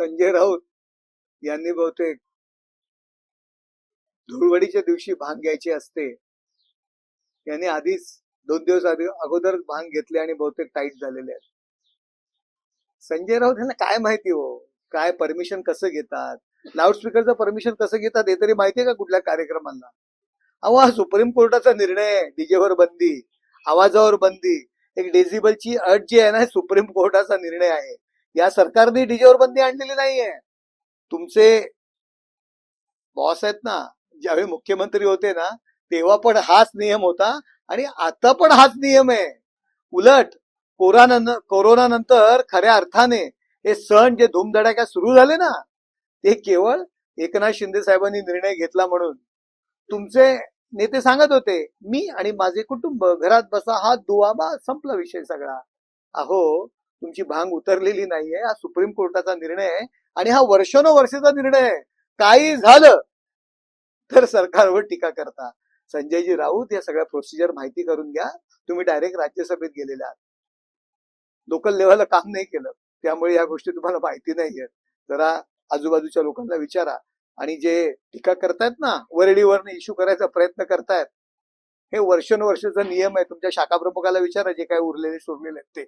संजय राऊत यांनी बहुतेक धुळवडीच्या दिवशी भांग घ्यायची असते, यांनी आधीच 2 दिवस अगोदर भांग घेतले आणि बहुतेक टाईट झालेले आहेत. संजय राऊत यांना काय माहिती हो, काय परमिशन कसं घेतात, लाऊडस्पीकरचं परमिशन कसं घेतात हे तरी माहितीये का कुठल्या कार्यक्रमांना? अहो, हा सुप्रीम कोर्टाचा निर्णय आहे. डीजेवर बंदी, आवाजावर बंदी, एक डेसिबलची अट जी आहे ना, सुप्रीम कोर्टाचा निर्णय आहे. या सरकारने डीजेवर बंदी आणलेली नाहीये. तुमचे बॉस आहेत ना, ज्यावेळी मुख्यमंत्री होते ना, तेव्हा पण हाच नियम होता आणि आता पण हाच नियम आहे. उलट कोरोना नंतर खऱ्या अर्थाने हे सण जे धूमधडाक्यात सुरू झाले ना, ते केवळ एकनाथ शिंदे साहेबांनी निर्णय घेतला म्हणून. तुमचे नेते सांगत होते, मी आणि माझे कुटुंब घरात बसा, हात धुवा, बा संपला विषय सगळा. अहो, तुमची भांग उतरलेली नाहीये, हा सुप्रीम कोर्टाचा निर्णय आहे आणि हा वर्षानुवर्षाचा निर्णय आहे. काही झालं तर सरकारवर टीका करता. संजयजी राऊत या सगळ्या प्रोसिजर माहिती करून घ्या. तुम्ही डायरेक्ट राज्यसभेत गेलेले आहात, लोकल लेव्हलला काम नाही केलं, त्यामुळे या गोष्टी तुम्हाला माहिती नाहीयेत. जरा आजूबाजूच्या लोकांना विचारा. आणि जे टीका करतायत ना, वरडीवरनं इश्यू करायचा प्रयत्न करतायत, हे वर्षानुवर्षाचा नियम आहे. तुमच्या शाखा प्रमुखाला विचारा, जे काय उरलेले सोडलेले आहेत ते,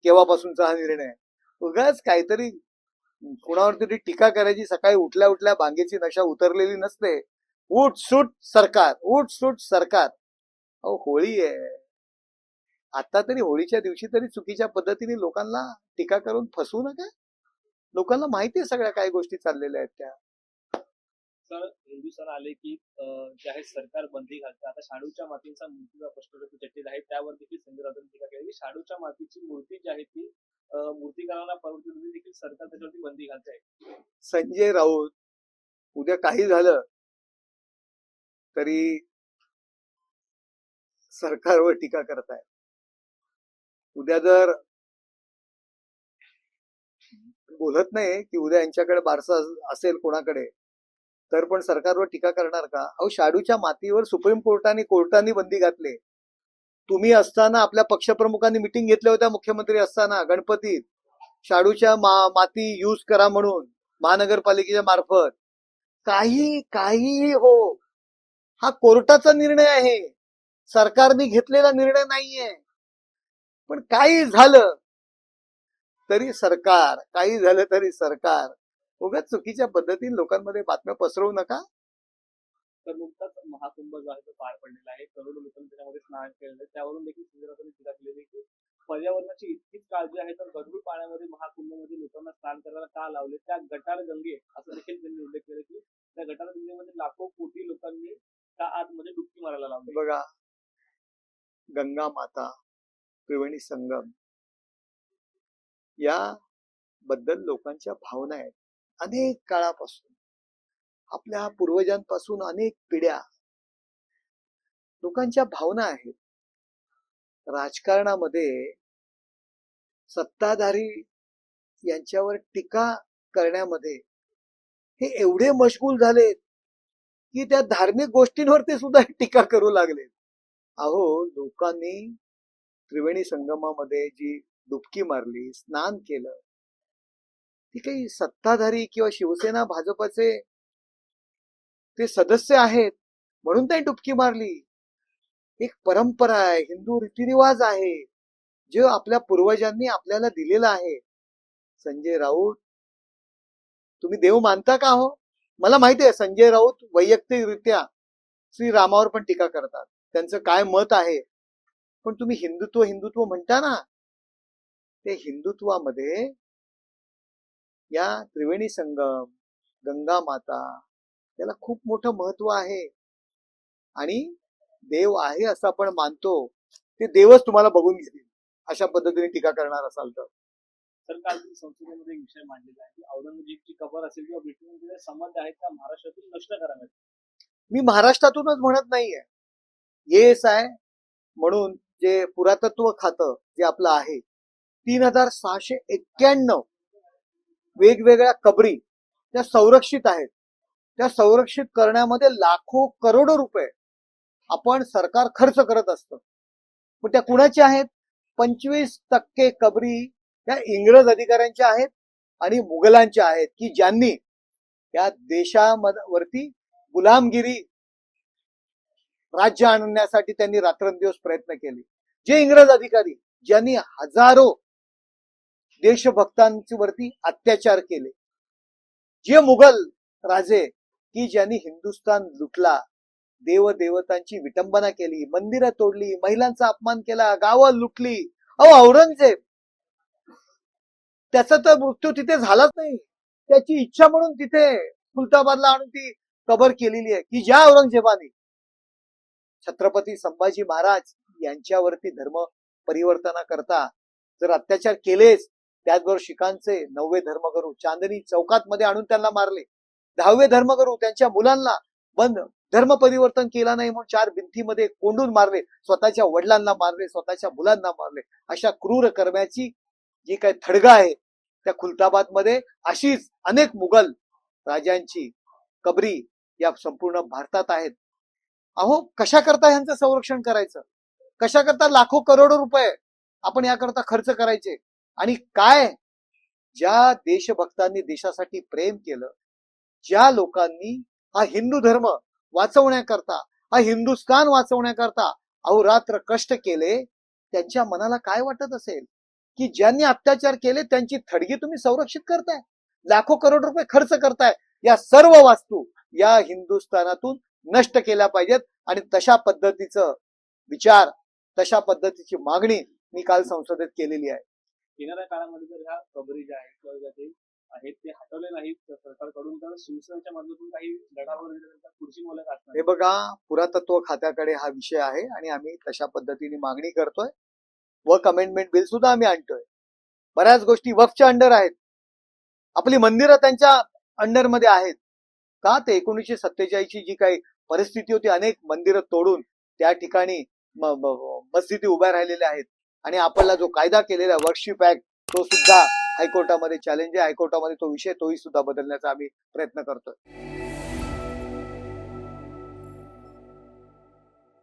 केव्हापासूनचा हा निर्णय आहे. उगाच काहीतरी कुणावर तरी टीका करायची. सकाळी उठल्या उठल्या भांगेची नशा उतरलेली नसते. उठ सुट सरकार, उठ सुट सरकार. अहो, होळी आहे. आता तरी होळीच्या दिवशी तरी चुकीच्या पद्धतीने लोकांना टीका करून फसवू नका. लोकांना माहिती आहे सगळ्या काही गोष्टी चाललेल्या आहेत त्या. तर हिंदू सण आले की जे आहे सरकार बंदी घालते. आता शाडूच्या मातीचा मूर्तीचा प्रश्न चर्चेत आहे, त्यावर देखील संजय राऊतांनी टीका केली की शाडूच्या मातीची मूर्ती जी आहे ती मूर्तीकारांना परवडते, देखील सरकार त्याच्यावरती बंदी घालते आहे. संजय राऊत उद्या काही झालं तरी सरकारवर टीका करताय. उद्या जर बोलत नाही की उद्या यांच्याकडे बारसा असेल कोणाकडे, तर पण सरकारवर टीका करणार का? अहो, शाडूच्या मातीवर सुप्रीम कोर्टाने बंदी घातली. तुम्ही असताना आपल्या पक्षप्रमुखांनी मिटिंग घेतल्या होत्या, मुख्यमंत्री असताना गणपतीत शाडूच्या माती यूज करा म्हणून महानगरपालिकेच्या मार्फत. काही हो, हा कोर्टाचा निर्णय आहे, सरकारने घेतलेला निर्णय नाहीये. पण काही झालं तरी सरकार, काही झालं तरी सरकार. उगाच चुकीच्या पद्धतीने लोकांमध्ये बातम्या पसरवू नका. तर नुकताच महाकुंभ जो आहे तो पार पडलेला आहे, करोडो लोकांनी त्याच्यामध्ये स्नान केलेलं आहे. त्यावरून देखील संजय राऊतांनी टीका केलेली की पर्यावरणाची इतकीच काळजी आहे, तर गढूळ पाण्यामध्ये महाकुंभमध्ये लोकांना स्नान करायला का लावले? त्या गटार गंगे, असं देखील त्यांनी उल्लेख केला की त्या गटार गंगेमध्ये लाखो कोटी लोकांनी त्या आतमध्ये डुबकी मारायला लावली. बघा, गंगा माता, त्रिवेणी संगम या बद्दल लोकांच्या भावना आहेत. अनेक काळापासून, आपल्या पूर्वजांपासून अनेक पिढ्या लोकांच्या भावना आहेत. राजकारणामध्ये सत्ताधारी यांच्यावर टीका करण्यामध्ये हे एवढे मशगूल झालेत की त्या धार्मिक गोष्टींवरती सुद्धा टीका करू लागले. अहो, लोकांनी त्रिवेणी संगमामध्ये जी डुबकी मारली, स्नान केलं, ती काही सत्ताधारी किंवा शिवसेना भाजपचे ते सदस्य आहेत म्हणून त्यांनी डुबकी मारली. एक परंपरा आहे, हिंदू रीतिरिवाज आहे, जे आपल्या पूर्वजांनी आपल्याला दिलेला आहे. संजय राऊत, तुम्ही देव मानता का हो? मला माहिती आहे संजय राऊत वैयक्तिकरित्या श्रीरामावर पण टीका करतात, त्यांचं काय मत आहे. पण तुम्ही हिंदुत्व हिंदुत्व म्हणता ना, ते हिंदुत्वामध्ये या त्रिवेणी संगम, गंगा माता, त्याला खूप मोठं महत्व आहे. आणि देव आहे असं आपण मानतो, ते देवच तुम्हाला बघून घेतील अशा पद्धतीने टीका करणार असाल तर. काल संसदेमध्ये एक विषय मांडलेला आहे की औरंगजेबची कबर असेल किंवा ब्रिटनमध्ये समाज आहेत त्या महाराष्ट्रातून नष्ट कराव्यात. मी महाराष्ट्रातूनच म्हणत नाहीये. येस आहे म्हणून जे पुरातत्व खातं जे आपलं आहे, 3691 वेगवेगळ्या कबरी त्या संरक्षित आहेत. त्या संरक्षित करण्यामध्ये लाखो करोडो रुपये आपण सरकार खर्च करत असतं. पण त्या कुणाच्या आहेत? 25% कबरी त्या इंग्रज अधिकाऱ्यांच्या आहेत आणि मुघलांच्या आहेत की ज्यांनी या देशावरती गुलामगिरी राज्य आणण्यासाठी त्यांनी रात्रंदिवस प्रयत्न केले. जे इंग्रज अधिकारी ज्यांनी हजारो देशभक्तांवरती अत्याचार केले, जे मुघल राजे की ज्यांनी हिंदुस्थान लुटला, देवदेवतांची विटंबना केली, मंदिरं तोडली, महिलांचा अपमान केला, गावं लुटली. औरंगजेब त्याचा तर मृत्यू तिथे झालाच नाही, त्याची इच्छा म्हणून तिथे खुलताबादला आणून ती कबर केलेली आहे की ज्या औरंगजेबाने छत्रपती संभाजी महाराज यांच्यावरती धर्म परिवर्तनाकरता जर अत्याचार केलेच, त्याचबरोबर शिखांचे 9वे धर्मगुरू चांदणी चौकात मध्ये आणून त्यांना मारले, 10वे धर्मगुरू त्यांच्या मुलांना बंद धर्म परिवर्तन केला नाही म्हणून 4 भिंतीमध्ये कोंडून मारले, स्वतःच्या वडिलांना मारले, स्वतःच्या मुलांना मारले. अशा क्रूर कर्माची जी काही थडगा आहे त्या खुलताबाद मध्ये अशीच अनेक मुघल राजांची कबरी या संपूर्ण भारतात आहेत. अहो, कशा करता ह्यांचं संरक्षण करायचं, कशा करता लाखो करोडो रुपये आपण याकरता खर्च करायचे. आणि काय ज्या देशभक्तांनी देशासाठी प्रेम केलं, ज्या लोकांनी हा हिंदू धर्म वाचवण्याकरता, हा हिंदुस्थान वाचवण्याकरता अहोरात्र कष्ट केले, त्यांच्या मनाला काय वाटत असेल की ज्यांनी अत्याचार केले त्यांची थडगी तुम्ही संरक्षित करताय, लाखो करोड रुपये खर्च करताय. या सर्व वास्तू या हिंदुस्थानातून नष्ट केल्या पाहिजेत. आणि तशा पद्धतीचं विचार, तशा पद्धतीची मागणी मी काल संसदेत केलेली आहे. येणाऱ्या काळामध्ये जर ह्या कबरी ज्या आहेत किंवा ज्या ते आहेत ते हटवले नाहीत सरकारकडून, तर शिवसेनेच्या मधून काही लढा वगैरे पुढची मुलं असणार. हे बघा, पुरातत्व खात्याकडे हा विषय आहे आणि आम्ही तशा पद्धतीने मागणी करतोय. वर्क अमेंडमेंट बिल सुद्धा आम्ही आणतोय. बऱ्याच गोष्टी वक्फच्या अंडर आहेत, आपली मंदिरं त्यांच्या अंडर मध्ये आहेत का. ते 1947 ची जी काही परिस्थिती होती, अनेक मंदिरं तोडून त्या ठिकाणी मस्जिदी उभ्या राहिलेल्या आहेत. आणि आपल्याला जो कायदा केलेला वर्कशिप ऍक्ट, तो सुद्धा हायकोर्टामध्ये चॅलेंज आहे. हायकोर्टामध्ये तो विषय तोही सुद्धा बदलण्याचा आम्ही प्रयत्न करतोय.